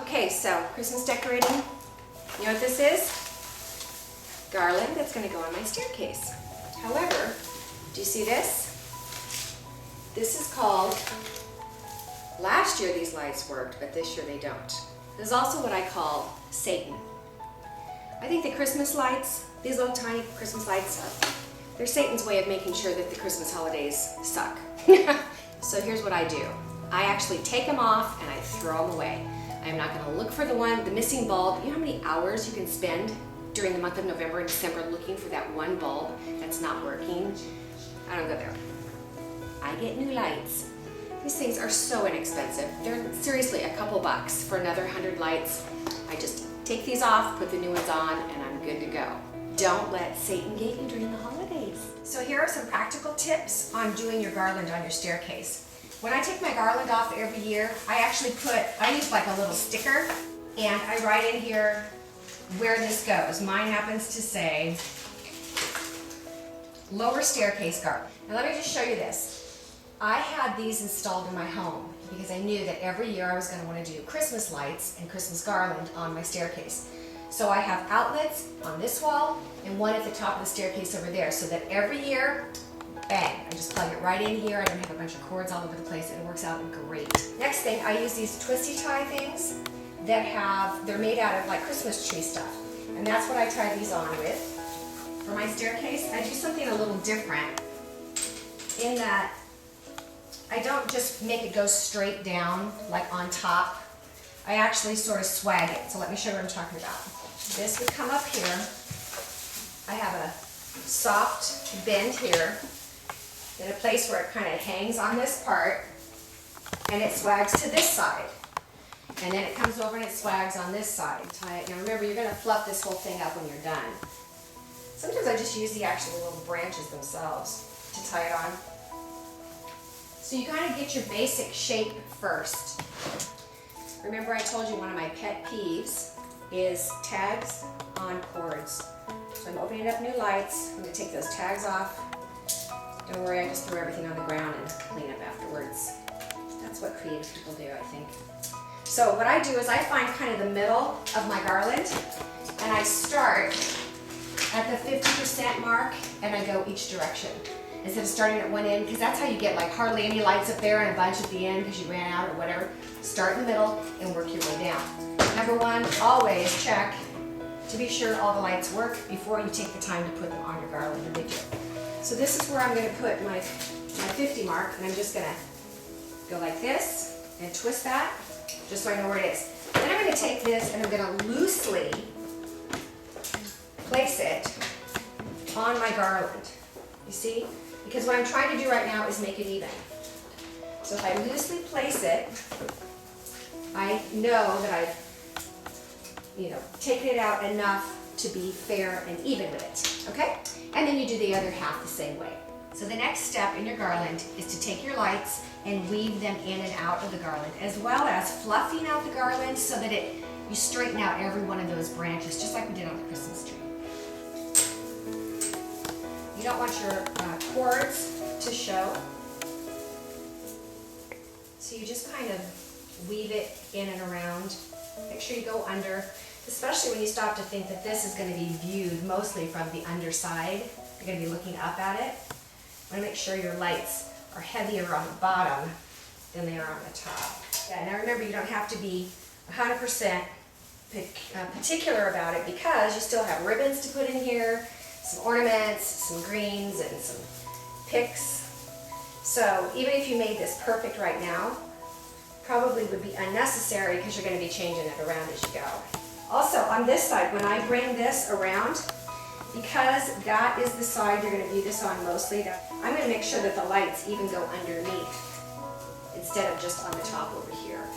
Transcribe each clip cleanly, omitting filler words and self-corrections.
Okay, so Christmas decorating, you know what this is? Garland that's going to go on my staircase. However, do you see this? This is called, last year these lights worked, but this year they don't. This is also what I call Satan. I think the Christmas lights, these little tiny Christmas lights, they're Satan's way of making sure that the Christmas holidays suck. So here's what I do. I actually take them off and I throw them away. I'm not going to look for the missing bulb. You know how many hours you can spend during the month of November and December looking for that one bulb that's not working? I don't go there. I get new lights. These things are so inexpensive. They're seriously a couple bucks for another 100 lights. I just take these off, put the new ones on, and I'm good to go. Don't let Satan get you during the holidays. So here are some practical tips on doing your garland on your staircase. When I take my garland off every year, I use like a little sticker, and I write in here where this goes. Mine happens to say lower staircase garland. Now let me just show you this. I had these installed in my home because I knew that every year I was going to want to do Christmas lights and Christmas garland on my staircase. So I have outlets on this wall and one at the top of the staircase over there, so that every year, bang, I just plug it right in here. I don't have a bunch of cords all over the place, and it works out great. Next thing, I use these twisty tie things that they're made out of like Christmas tree stuff. And that's what I tie these on with. For my staircase, I do something a little different in that I don't just make it go straight down like on top. I actually sort of swag it. So let me show you what I'm talking about. This would come up here. I have a soft bend here in a place where it kind of hangs on this part, and it swags to this side. And then it comes over and it swags on this side. Tie it. Now remember, you're going to fluff this whole thing up when you're done. Sometimes I just use the actual little branches themselves to tie it on. So you kind of get your basic shape first. Remember, I told you one of my pet peeves is tags on cords. So I'm opening up new lights. I'm going to take those tags off. Don't worry, I just throw everything on the ground and clean up afterwards. That's what creative people do, I think. So what I do is I find kind of the middle of my garland, and I start at the 50% mark, and I go each direction instead of starting at one end, because that's how you get like hardly any lights up there and a bunch at the end because you ran out or whatever. Start in the middle and work your way down. Number one, always check to be sure all the lights work before you take the time to put them on your garland, and they do. So this is where I'm going to put my 50 mark, and I'm just going to go like this and twist that just so I know where it is. Then I'm going to take this and I'm going to loosely place it on my garland. You see? Because what I'm trying to do right now is make it even. So if I loosely place it, I know that I've taken it out enough to be fair and even with it. Okay? And then you do the other half the same way. So the next step in your garland is to take your lights and weave them in and out of the garland, as well as fluffing out the garland so that you straighten out every one of those branches, just like we did on the Christmas tree. You don't want your cords to show, so you just kind of weave it in and around. Make sure you go under, especially when you stop to think that this is going to be viewed mostly from the underside. You're going to be looking up at it. You want to make sure your lights are heavier on the bottom than they are on the top. Yeah, now remember, you don't have to be 100% particular about it, because you still have ribbons to put in here, some ornaments, some greens, and some picks. So even if you made this perfect right now, probably would be unnecessary because you're going to be changing it around as you go. Also, on this side, when I bring this around, because that is the side you're going to view this on mostly, I'm going to make sure that the lights even go underneath instead of just on the top over here,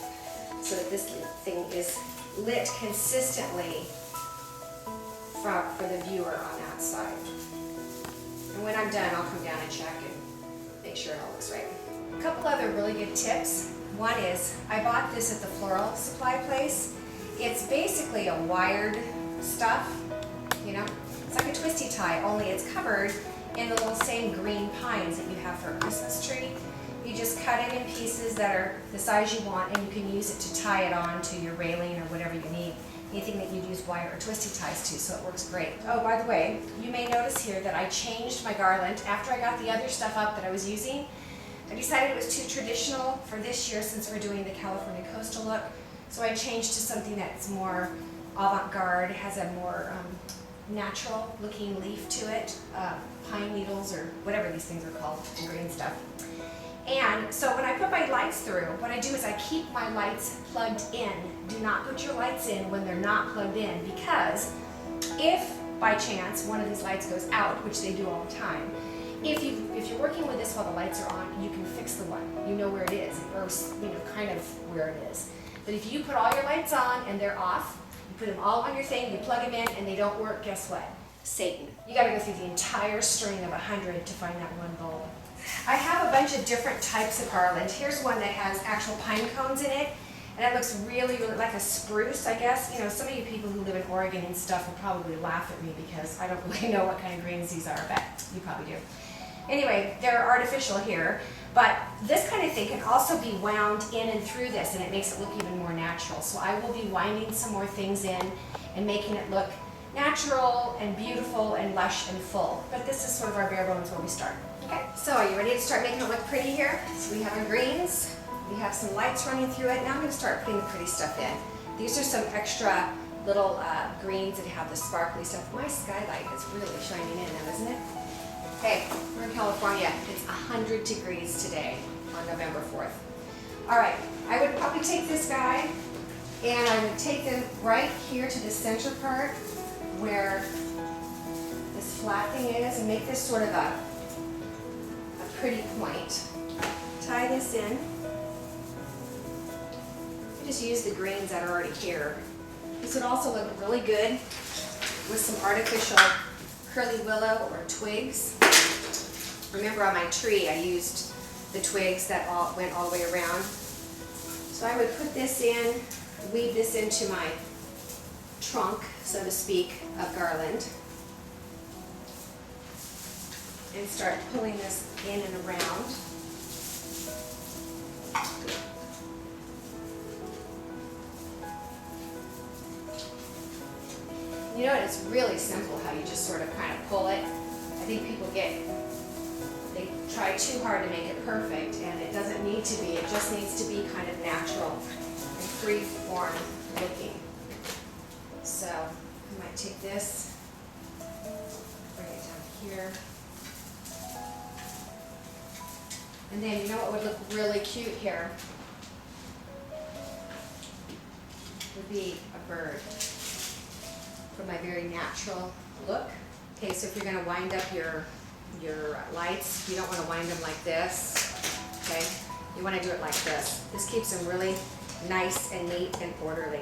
so that this thing is lit consistently for the viewer on that side. And when I'm done, I'll come down and check and make sure it all looks right. A couple other really good tips. One is, I bought this at the floral supply place. It's basically a wired stuff, you know. It's like a twisty tie, only it's covered in the little same green pines that you have for a Christmas tree. You just cut it in pieces that are the size you want, and you can use it to tie it on to your railing or whatever you need. Anything that you'd use wire or twisty ties to, so it works great. Oh, by the way, you may notice here that I changed my garland. After I got the other stuff up that I was using, I decided it was too traditional for this year since we're doing the California coastal look. So I changed to something that's more avant-garde, has a more natural looking leaf to it, pine needles or whatever these things are called, the green stuff. And so when I put my lights through, what I do is I keep my lights plugged in. Do not put your lights in when they're not plugged in, because if by chance one of these lights goes out, which they do all the time, if you're working with this while the lights are on, you can fix the one. You know where it is, or you know kind of where it is. But if you put all your lights on and they're off, you put them all on your thing, you plug them in, and they don't work, guess what? Satan. You gotta go through the entire string of 100 to find that one bulb. I have a bunch of different types of garland. Here's one that has actual pine cones in it, and it looks really, really like a spruce, I guess. You know, some of you people who live in Oregon and stuff will probably laugh at me because I don't really know what kind of greens these are, but you probably do. Anyway, they're artificial here, but this kind of thing can also be wound in and through this, and it makes it look even more natural. So I will be winding some more things in and making it look natural and beautiful and lush and full. But this is sort of our bare bones where we start. Okay, so are you ready to start making it look pretty here? So we have our greens, we have some lights running through it. Now I'm going to start putting the pretty stuff in. These are some extra little greens that have the sparkly stuff. My skylight is really shining in now, isn't it? Okay, we're in California. It's 100 degrees today on November 4th. All right, I would probably take this guy and I would take them right here to the center part where this flat thing is and make this sort of a pretty point. Tie this in. I just use the greens that are already here. This would also look really good with some artificial curly willow or twigs. Remember on my tree I used the twigs that went all the way around. So I would put this in, weave this into my trunk, so to speak, of garland, and start pulling this in and around. You know what, it's really simple how you just sort of kind of pull it. I think people they try too hard to make it perfect, and it doesn't need to be. It just needs to be kind of natural and free form looking. So I might take this, bring it down here. And then you know what would look really cute here? Would be a bird for my very natural look. Okay, so if you're going to wind up your lights, you don't want to wind them like this, okay? You want to do it like this. This keeps them really nice and neat and orderly.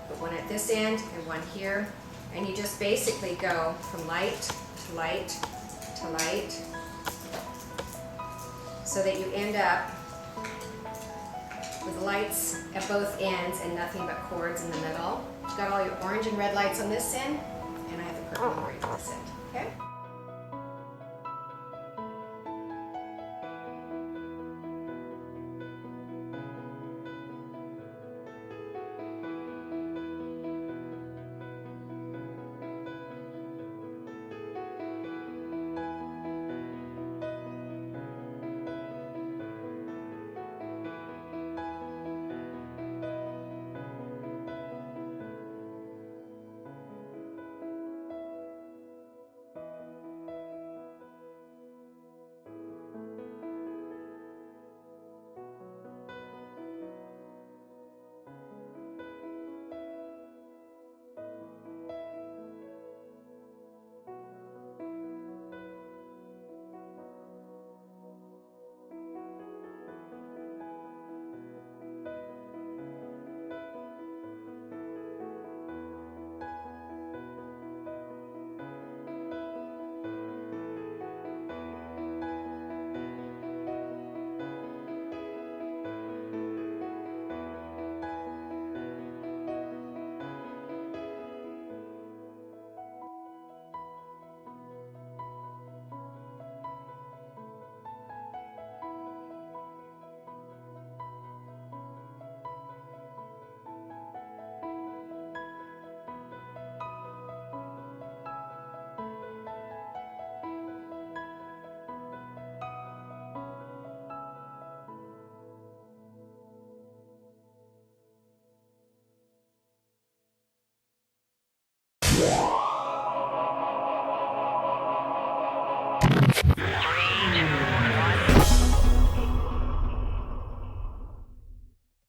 Put one at this end and one here, and you just basically go from light to light to light, so that you end up with lights at both ends and nothing but cords in the middle. You've got all your orange and red lights on this end, and I have the purple and green on this end, okay? it.